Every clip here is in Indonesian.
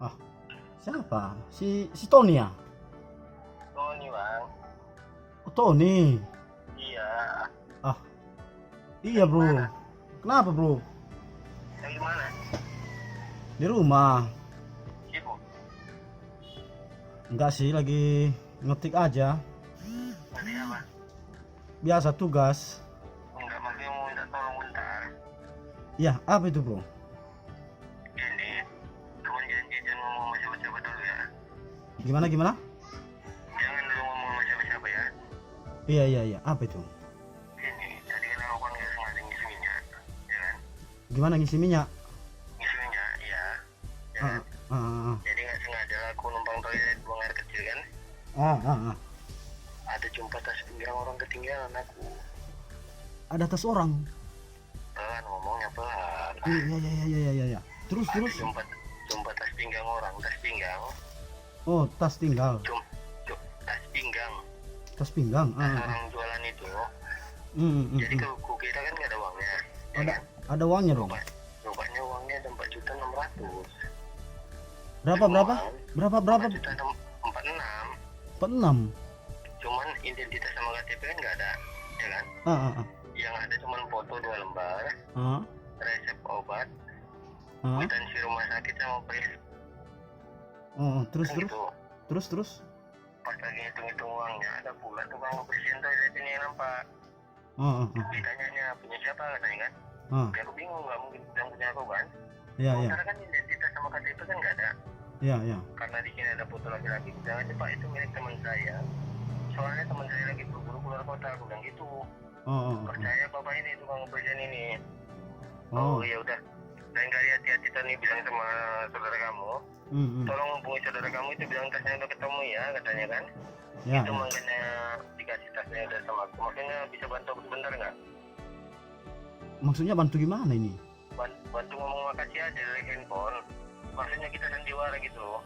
Ah, siapa? Si Tony ya? Tony bang. Oh, Tony. Iya. Ah, iya bro. Gimana? Kenapa bro? Lagi mana? Di rumah. Sibuk? Enggak sih, lagi ngetik aja. Tadi apa? Biasa tugas. Enggak, maksudnya mau minta tolong bentar. Ya, apa itu bro? Ini teman janji jangan ngomong sama siapa-siapa dulu ya. Gimana? Jangan dulu ngomong sama siapa-siapa ya. Iya. Apa itu? Ini tadi kan aku nggak sengaja ngisi minyak, ya kan? Gimana ngisi minyak? Ngisi minyak, iya. Ya kan? Jadi nggak sengaja aku numpang toilet buang air kecil kan. Ada jumpa tas pinggang orang ketinggalan aku. Ada tas orang. Pelan ngomongnya pelan. Iya. Terus. Jumpa tas pinggang orang, tas pinggang. Oh, tas tinggal. Tas pinggang. Tas pinggang. Tas orang jualan itu. Jadi aku kira kan nggak ada uangnya. Ya kan? Ada uangnya dong. Rupanya uangnya ada 4.600.000. Berapa? 4.46. 46. Cuman identitas sama KTP kan nggak ada, ya kan? Yang ada cuman foto 2 lembar, resep obat, kwitansi rumah sakit sama pris. Terus. Gitu. Pas lagi hitung uangnya ada pula tukang ngebersihin toilet ini yang nampak. Ditanyanya punya siapa katanya kan? Ya aku bingung, nggak mungkin bilang punya aku kan? Iya. Karena kan identitas sama KTP kan nggak ada. Iya. Karena di sini ada foto laki-laki, bilang aja Pak itu milik teman saya. Soalnya teman saya lagi buru-buru keluar kota, aku bilang gitu. Percaya bapak ini tukang ngebersihin ini. Oh ya udah. Lain kali hati-hati Tony bilang sama saudara kamu. Tolong hubungi saudara kamu itu, bilang tasnya udah ketemu ya katanya kan. Ya. Itu makanya dikasih tasnya udah sama aku. Maksudnya bisa bantu aku sebentar nggak? Maksudnya bantu gimana ini? Bantu ngomong makasih aja dari handphone. Maksudnya kita sandiwara gitu loh.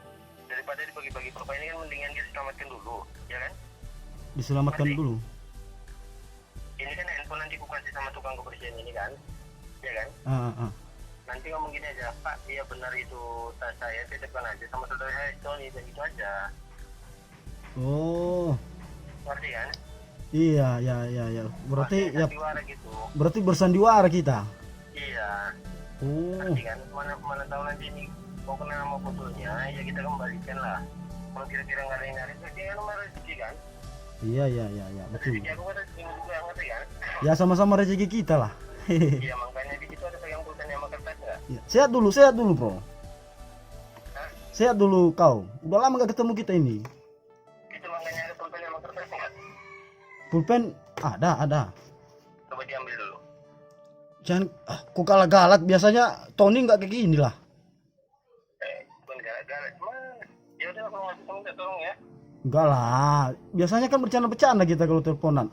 Daripada dibagi-bagi bapak ini kan mendingan kita selamatkan dulu, ya kan? Diselamatkan Masih? dulu. Ini kan handphone nanti ku kasih sama tukang kebersihan ini kan, ya kan? Nanti ngomong gini aja, Pak, iya benar itu tas saya, titipkan aja sama saudara saya Tony, dan gitu aja. Oh. Ngerti kan? Iya. Berarti Maksudnya ya, sandiwara gitu. berarti bersandiwara kita. Iya. Oh. Ngerti kan? Mana tahu nanti ini mau kena sama fotonya, ya kita kembalikan lah. Kalau kira-kira nggak ada yang narik, ya kan nomor rezeki kan? Iya, betul. Rezeki aku kan rezeki juga, ngerti kan? Ya sama-sama rezeki kita lah. Iya, makanya di situ ada pegang pulpen sama kertas nggak? Ya, sehat dulu bro. Hah? Sehat dulu kau. Udah lama gak ketemu kita ini. Itu makanya ada pulpen sama kertas nggak? Pulpen ada. Coba diambil dulu. Jangan kok galak-galak, biasanya Tony nggak kayak gini lah. Bukan galak-galak, cuma ya udah kalau nggak bisa minta tolong ya. Enggak lah. Biasanya kan bercanda-bercanda kita kalau teleponan.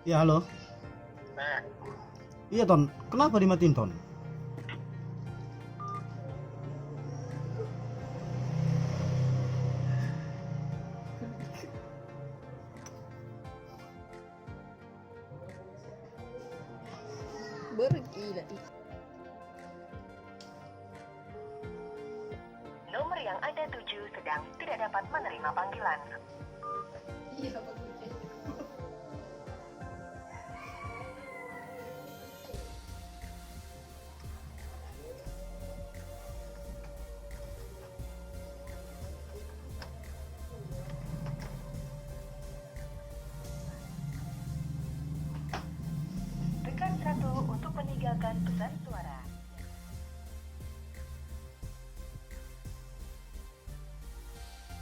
Ya halo. Nah, Iya Ton. Kenapa dimatiin Ton? Bergila. Nomor yang Anda tuju sedang tidak dapat menerima panggilan. Iya bagusnya. Tekan 1 untuk meninggalkan pesan suara.